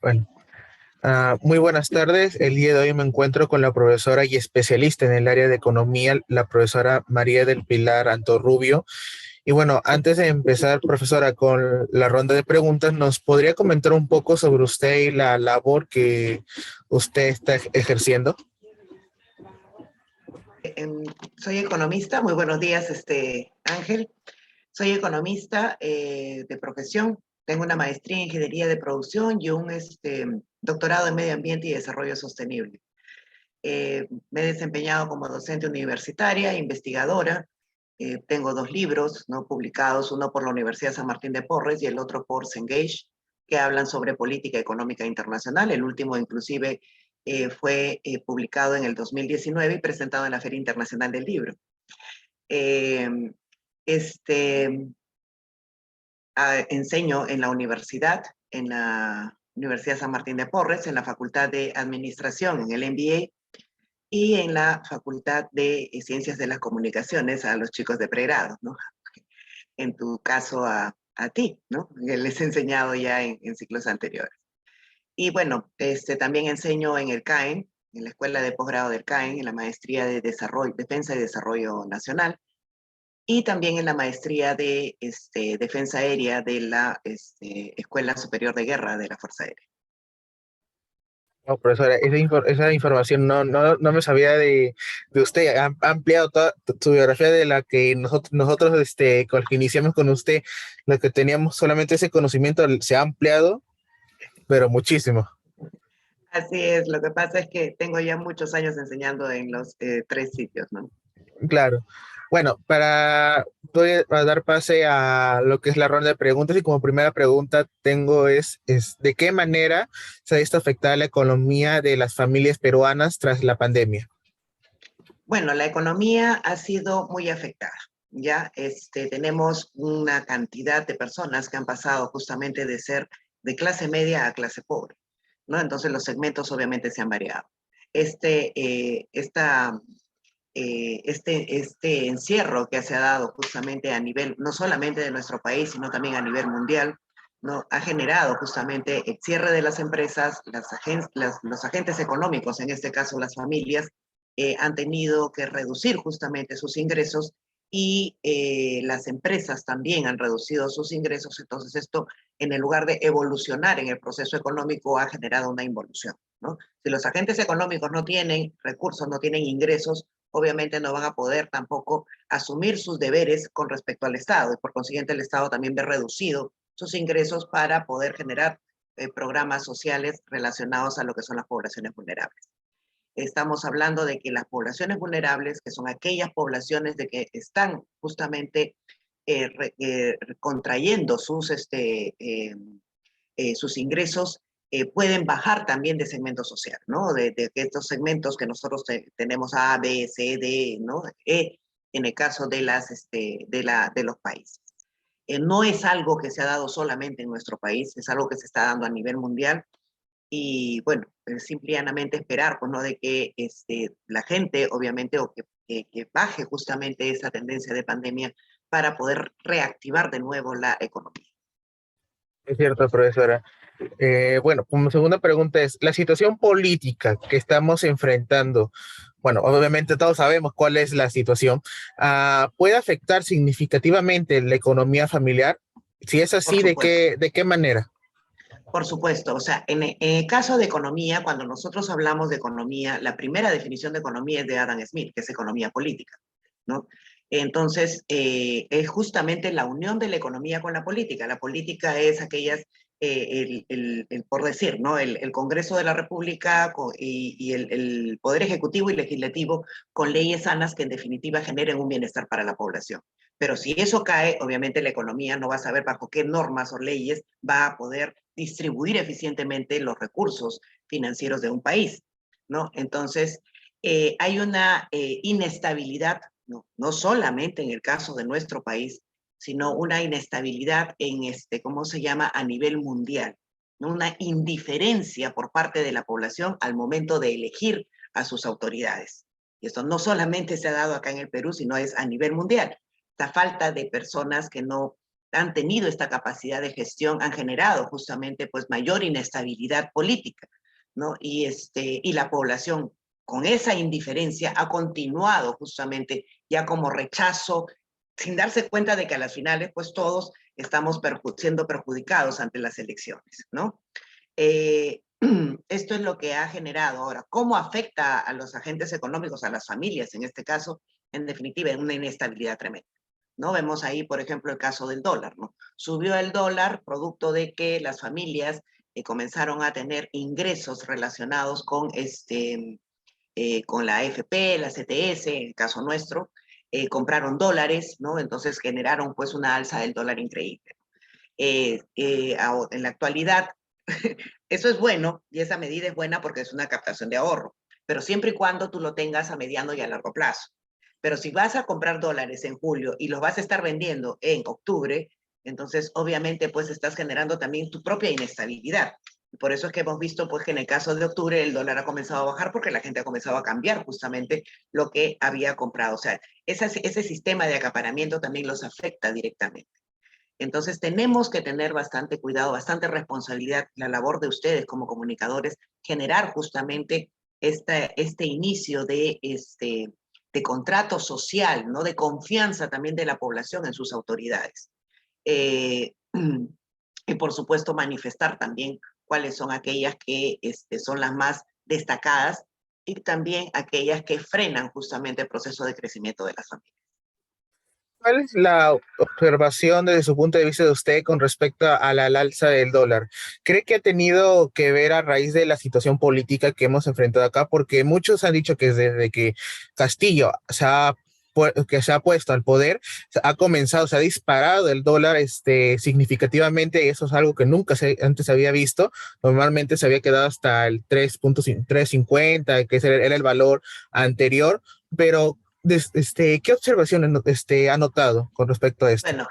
Bueno, muy buenas tardes. El día de hoy me encuentro con la profesora y especialista en el área de economía, la profesora María del Pilar Antorrubio. Y bueno, antes de empezar, profesora, con la ronda de preguntas, ¿nos podría comentar un poco sobre usted y la labor que usted está ejerciendo? Soy economista, muy buenos días, Ángel. Soy economista de profesión, tengo una maestría en ingeniería de producción y un doctorado en medio ambiente y desarrollo sostenible. Me he desempeñado como docente universitaria, investigadora. Tengo 2 libros no publicados, uno por la Universidad San Martín de Porres y el otro por Cengage, que hablan sobre política económica internacional. El último, inclusive, fue publicado en el 2019 y presentado en la Feria Internacional del Libro. Enseño en la universidad San Martín de Porres, en la Facultad de Administración, en el MBA, y en la Facultad de Ciencias de las Comunicaciones a los chicos de pregrado, ¿no? En tu caso a ti, ¿no? Les he enseñado ya en ciclos anteriores. Y bueno, también enseño en el CAEN, en la Escuela de Posgrado del CAEN, en la Maestría de Defensa y Desarrollo Nacional, y también en la Maestría de Defensa Aérea de la Escuela Superior de Guerra de la Fuerza Aérea. No, profesora, esa información no me sabía de usted. Ha ampliado toda su biografía de la que nosotros con el que iniciamos con usted, lo que teníamos solamente ese conocimiento se ha ampliado, pero muchísimo. Así es, lo que pasa es que tengo ya muchos años enseñando en los 3 sitios, ¿no? Claro. Bueno, voy a dar pase a lo que es la ronda de preguntas y como primera pregunta tengo es ¿de qué manera se ha visto afectada la economía de las familias peruanas tras la pandemia? Bueno, la economía ha sido muy afectada, ¿ya? Tenemos una cantidad de personas que han pasado justamente de ser de clase media a clase pobre, ¿no? Entonces los segmentos obviamente se han variado. Este encierro que se ha dado justamente a nivel, no solamente de nuestro país, sino también a nivel mundial, ¿no? Ha generado justamente el cierre de las empresas, los agentes económicos, en este caso las familias, han tenido que reducir justamente sus ingresos y las empresas también han reducido sus ingresos. Entonces esto, en el lugar de evolucionar en el proceso económico, ha generado una involución, ¿no? Si los agentes económicos no tienen recursos, no tienen ingresos, obviamente no van a poder tampoco asumir sus deberes con respecto al Estado, y por consiguiente el Estado también ve reducido sus ingresos para poder generar programas sociales relacionados a lo que son las poblaciones vulnerables. Estamos hablando de que las poblaciones vulnerables, que son aquellas poblaciones de que están justamente contrayendo sus ingresos, pueden bajar también de segmento social, ¿no? De estos segmentos que nosotros tenemos A, B, C, D, ¿no? E, en el caso de los países. No es algo que se ha dado solamente en nuestro país, es algo que se está dando a nivel mundial. Y bueno, simplemente esperar, pues, ¿no? De que la gente, obviamente, o que baje justamente esa tendencia de pandemia para poder reactivar de nuevo la economía. Es cierto, profesora. Bueno, como segunda pregunta es, la situación política que estamos enfrentando, bueno, obviamente todos sabemos cuál es la situación, ¿puede afectar significativamente la economía familiar? Si es Por así, supuesto. ¿de qué manera? Por supuesto, o sea, en el caso de economía, cuando nosotros hablamos de economía, la primera definición de economía es de Adam Smith, que es economía política, ¿no? Entonces, es justamente la unión de la economía con la política. La política es aquellas, por decir, ¿no? El Congreso de la República y el Poder Ejecutivo y Legislativo con leyes sanas que en definitiva generen un bienestar para la población. Pero si eso cae, obviamente la economía no va a saber bajo qué normas o leyes va a poder distribuir eficientemente los recursos financieros de un país, ¿no? Entonces, hay una inestabilidad, no solamente en el caso de nuestro país, sino una inestabilidad en ¿cómo se llama?, a nivel mundial, ¿no? Una indiferencia por parte de la población al momento de elegir a sus autoridades. Y esto no solamente se ha dado acá en el Perú, sino es a nivel mundial. Esta falta de personas que no han tenido esta capacidad de gestión, han generado justamente pues mayor inestabilidad política, ¿no? Y la población con esa indiferencia ha continuado justamente ya como rechazo, sin darse cuenta de que a las finales pues todos estamos siendo perjudicados ante las elecciones, ¿no? Esto es lo que ha generado ahora. ¿Cómo afecta a los agentes económicos, a las familias en este caso? En definitiva, en una inestabilidad tremenda. ¿No? Vemos ahí, por ejemplo, el caso del dólar, ¿no? Subió el dólar producto de que las familias comenzaron a tener ingresos relacionados con la AFP, la CTS, en el caso nuestro, compraron dólares, ¿no? Entonces generaron pues una alza del dólar increíble. En la actualidad, eso es bueno y esa medida es buena porque es una captación de ahorro, pero siempre y cuando tú lo tengas a mediano y a largo plazo. Pero si vas a comprar dólares en julio y los vas a estar vendiendo en octubre, entonces obviamente pues estás generando también tu propia inestabilidad. Por eso es que hemos visto pues que en el caso de octubre el dólar ha comenzado a bajar porque la gente ha comenzado a cambiar justamente lo que había comprado. O sea, ese sistema de acaparamiento también los afecta directamente. Entonces tenemos que tener bastante cuidado, bastante responsabilidad, la labor de ustedes como comunicadores, generar justamente este inicio de contrato social, ¿no? De confianza también de la población en sus autoridades. Eh, y por supuesto manifestar también cuáles son aquellas que son las más destacadas y también aquellas que frenan justamente el proceso de crecimiento de las familias. ¿Cuál es la observación desde su punto de vista de usted con respecto a la al alza del dólar? ¿Cree que ha tenido que ver a raíz de la situación política que hemos enfrentado acá? Porque muchos han dicho que desde que Castillo que se ha puesto al poder, ha comenzado, se ha disparado el dólar significativamente. Eso es algo que nunca antes había visto. Normalmente se había quedado hasta el 3.50, que ese era el valor anterior, pero ¿qué observaciones ha notado con respecto a esto? Bueno,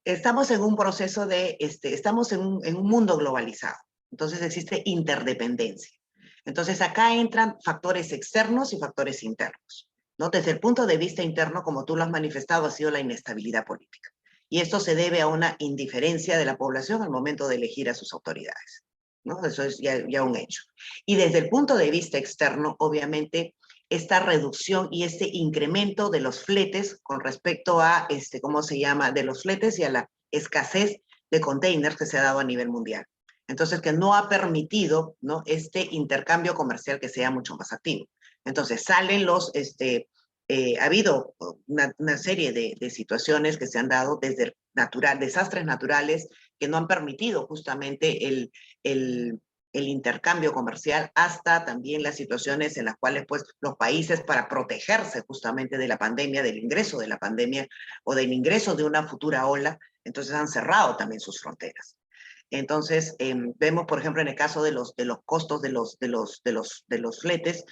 estamos en un proceso estamos en un mundo globalizado, entonces existe interdependencia. Entonces acá entran factores externos y factores internos, ¿no? Desde el punto de vista interno, como tú lo has manifestado, ha sido la inestabilidad política. Y esto se debe a una indiferencia de la población al momento de elegir a sus autoridades, ¿no? Eso es ya un hecho. Y desde el punto de vista externo, obviamente, esta reducción y este incremento de los fletes con respecto a, ¿cómo se llama?, de los fletes y a la escasez de containers que se ha dado a nivel mundial. Entonces, que no ha permitido, ¿no?, este intercambio comercial que sea mucho más activo. Entonces, salen ha habido una serie de situaciones que se han dado desde desastres naturales que no han permitido justamente el intercambio comercial, hasta también las situaciones en las cuales pues, los países, para protegerse justamente de la pandemia, del ingreso de la pandemia o del ingreso de una futura ola, entonces han cerrado también sus fronteras. Entonces, vemos, por ejemplo, en el caso de los costos de los fletes,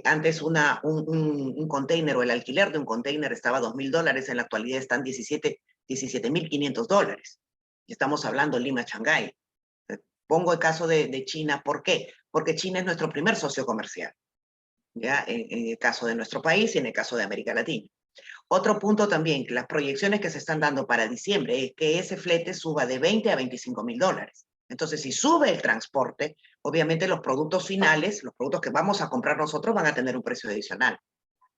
antes un container o el alquiler de un container estaba a $2,000, en la actualidad están $17,500. Y estamos hablando Lima-Shanghái. Pongo el caso de China, ¿por qué? Porque China es nuestro primer socio comercial, ¿ya? En el caso de nuestro país y en el caso de América Latina. Otro punto también, las proyecciones que se están dando para diciembre es que ese flete suba de 20 a $25,000. Entonces, si sube el transporte, obviamente los productos finales, los productos que vamos a comprar nosotros van a tener un precio adicional,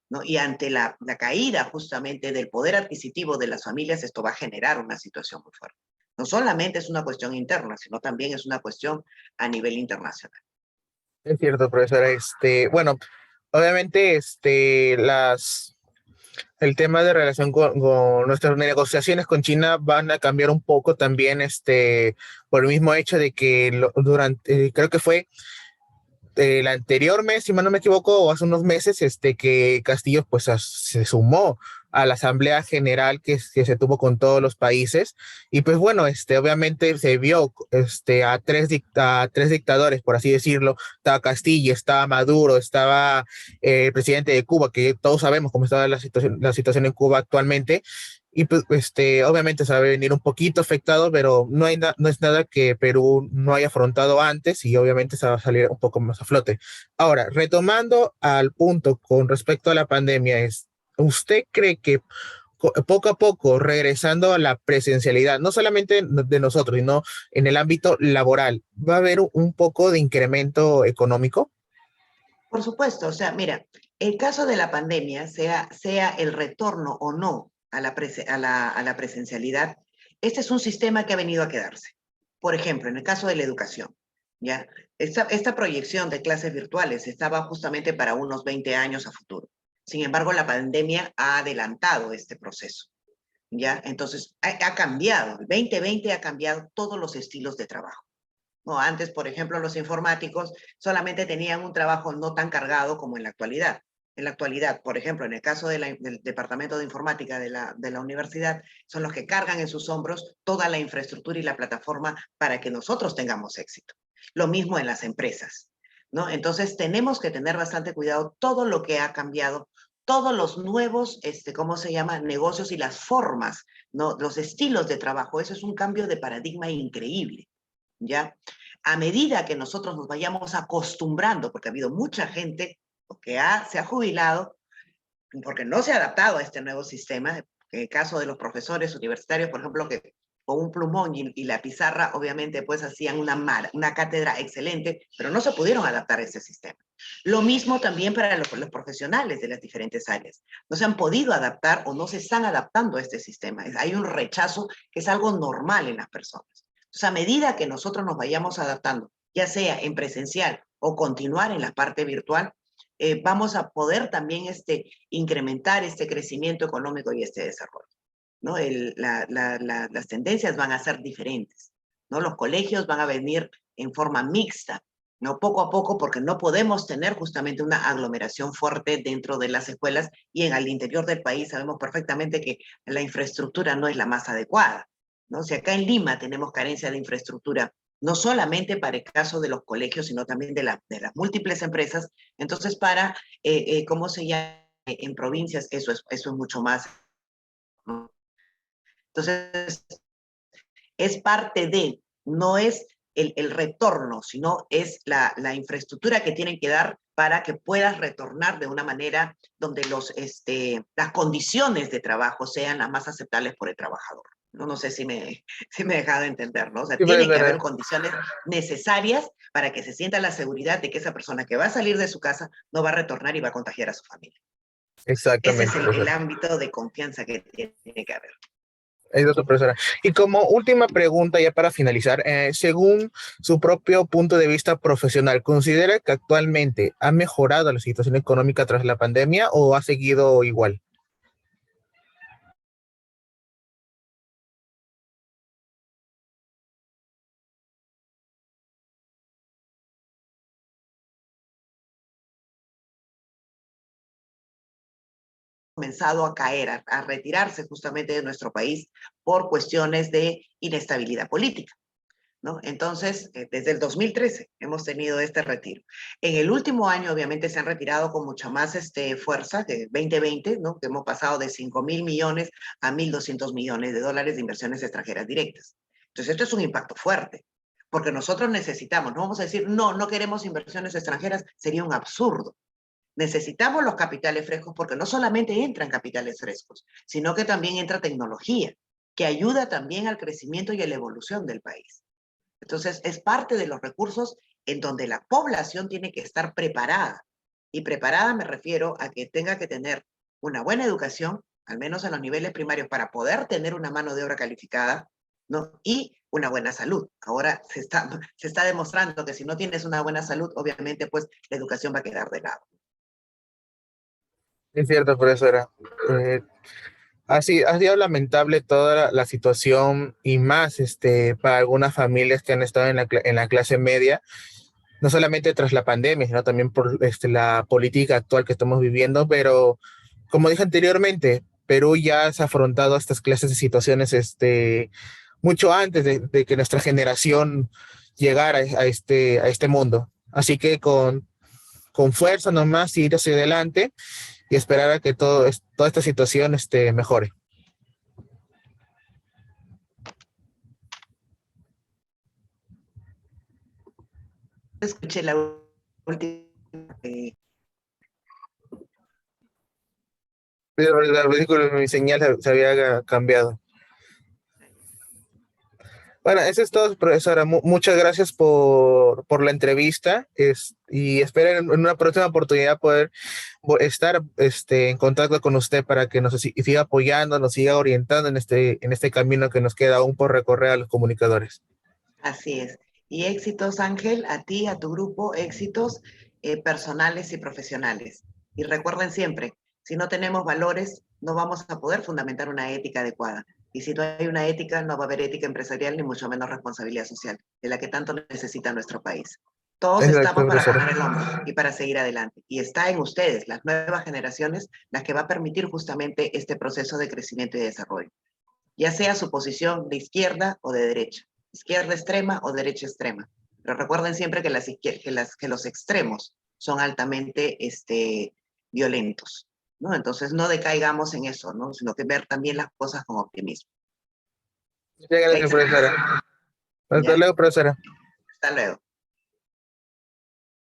¿no? Y ante la caída justamente del poder adquisitivo de las familias, esto va a generar una situación muy fuerte. No solamente es una cuestión interna, sino también es una cuestión a nivel internacional. Es cierto, profesora. Bueno, obviamente, el tema de relación con nuestras negociaciones con China van a cambiar un poco también, por el mismo hecho de que creo que fue el anterior mes, si mal no me equivoco, o hace unos meses, que Castillo pues se sumó a la Asamblea General que se tuvo con todos los países. Y pues bueno, obviamente se vio a tres dictadores, por así decirlo. Estaba Castillo, estaba Maduro, estaba el presidente de Cuba, que todos sabemos cómo está la situación en Cuba actualmente. Y pues, obviamente se va a venir un poquito afectado, pero no es nada que Perú no haya afrontado antes, y obviamente se va a salir un poco más a flote. Ahora, retomando al punto con respecto a la pandemia, ¿usted cree que poco a poco regresando a la presencialidad, no solamente de nosotros, sino en el ámbito laboral, ¿va a haber un poco de incremento económico? Por supuesto, o sea, mira, el caso de la pandemia, sea el retorno o no a la presencialidad, este es un sistema que ha venido a quedarse. Por ejemplo, en el caso de la educación, ¿ya? Esta proyección de clases virtuales estaba justamente para unos 20 años a futuro. Sin embargo, la pandemia ha adelantado este proceso, ¿ya? Entonces, ha cambiado, el 2020 ha cambiado todos los estilos de trabajo. No, antes, por ejemplo, los informáticos solamente tenían un trabajo no tan cargado como en la actualidad. En la actualidad, por ejemplo, en el caso del Departamento de Informática de la universidad, son los que cargan en sus hombros toda la infraestructura y la plataforma para que nosotros tengamos éxito. Lo mismo en las empresas, ¿no? Entonces, tenemos que tener bastante cuidado todo lo que ha cambiado, todos los nuevos, ¿cómo se llama? Negocios y las formas, ¿no? Los estilos de trabajo. Eso es un cambio de paradigma increíble. ¿Ya? A medida que nosotros nos vayamos acostumbrando, porque ha habido mucha gente que se ha jubilado porque no se ha adaptado a este nuevo sistema, en el caso de los profesores universitarios, por ejemplo, que con un plumón y la pizarra, obviamente, pues hacían una cátedra excelente, pero no se pudieron adaptar a ese sistema. Lo mismo también para los profesionales de las diferentes áreas. No se han podido adaptar o no se están adaptando a este sistema. Hay un rechazo que es algo normal en las personas. Entonces, a medida que nosotros nos vayamos adaptando, ya sea en presencial o continuar en la parte virtual, vamos a poder también incrementar este crecimiento económico y este desarrollo, ¿no? Las tendencias van a ser diferentes, ¿no? Los colegios van a venir en forma mixta, ¿no? Poco a poco, porque no podemos tener justamente una aglomeración fuerte dentro de las escuelas y en el interior del país sabemos perfectamente que la infraestructura no es la más adecuada, ¿no? Si acá en Lima tenemos carencia de infraestructura, no solamente para el caso de los colegios, sino también de las múltiples empresas, entonces ¿cómo se llama? En provincias eso es mucho más, ¿no? Entonces, es parte de, no es el retorno, sino es la infraestructura que tienen que dar para que puedas retornar de una manera donde las condiciones de trabajo sean las más aceptables por el trabajador. No, no sé si me he dejado entender, ¿no? O sea, Sí, pues, es tiene que haber verdad. condiciones necesarias para que se sienta la seguridad de que esa persona que va a salir de su casa no va a retornar y va a contagiar a su familia. Ese es Exactamente, el profesor. ámbito de confianza que tiene que haber. Es otra profesora. Y como última pregunta, ya para finalizar, según su propio punto de vista profesional, ¿considera que actualmente ha mejorado la situación económica tras la pandemia o ha seguido igual? Comenzado a caer, a retirarse justamente de nuestro país por cuestiones de inestabilidad política, ¿no? Entonces, desde el 2013 hemos tenido este retiro. En el último año, obviamente, se han retirado con mucha más fuerza, de 2020, ¿no? Que hemos pasado de 5.000 millones a 1.200 millones de dólares de inversiones extranjeras directas. Entonces, esto es un impacto fuerte, porque nosotros necesitamos, no vamos a decir, no, no queremos inversiones extranjeras, sería un absurdo. Necesitamos los capitales frescos porque no solamente entran capitales frescos, sino que también entra tecnología, que ayuda también al crecimiento y a la evolución del país. Entonces, es parte de los recursos en donde la población tiene que estar preparada. Y preparada me refiero a que tenga que tener una buena educación, al menos en los niveles primarios, para poder tener una mano de obra calificada, ¿no? Y una buena salud. Ahora se está demostrando que si no tienes una buena salud, obviamente, pues la educación va a quedar de lado. Es cierto, profesora. Eh, ha sido lamentable toda la situación y más para algunas familias que han estado en en la clase media, no solamente tras la pandemia, sino también por la política actual que estamos viviendo, pero como dije anteriormente, Perú ya se ha afrontado a estas clases de situaciones mucho antes de que nuestra generación llegara a este mundo. Así que con fuerza nomás ir hacia adelante y esperar a que toda esta situación mejore. Escuché la última Pero la película, mi señal se había cambiado. Bueno, eso es todo, profesora. Muchas gracias por la entrevista y espero en una próxima oportunidad poder estar en contacto con usted para que nos siga apoyando, nos siga orientando en este camino que nos queda aún por recorrer a los comunicadores. Así es. Y éxitos, Ángel, a ti, a tu grupo, éxitos personales y profesionales. Y recuerden siempre, si no tenemos valores, no vamos a poder fundamentar una ética adecuada. Y si no hay una ética, no va a haber ética empresarial ni mucho menos responsabilidad social, de la que tanto necesita nuestro país. Todos Exacto, estamos para profesora. poner el hombro y para seguir adelante. Y está en ustedes, las nuevas generaciones, las que va a permitir justamente este proceso de crecimiento y desarrollo, ya sea su posición de izquierda o de derecha, izquierda extrema o derecha extrema. Pero recuerden siempre que, que los extremos son altamente violentos, ¿no? Entonces no decaigamos en eso, ¿no? Sino que ver también las cosas con optimismo. Muchas gracias, profesora. Hasta ¿Ya? luego, profesora. Hasta luego.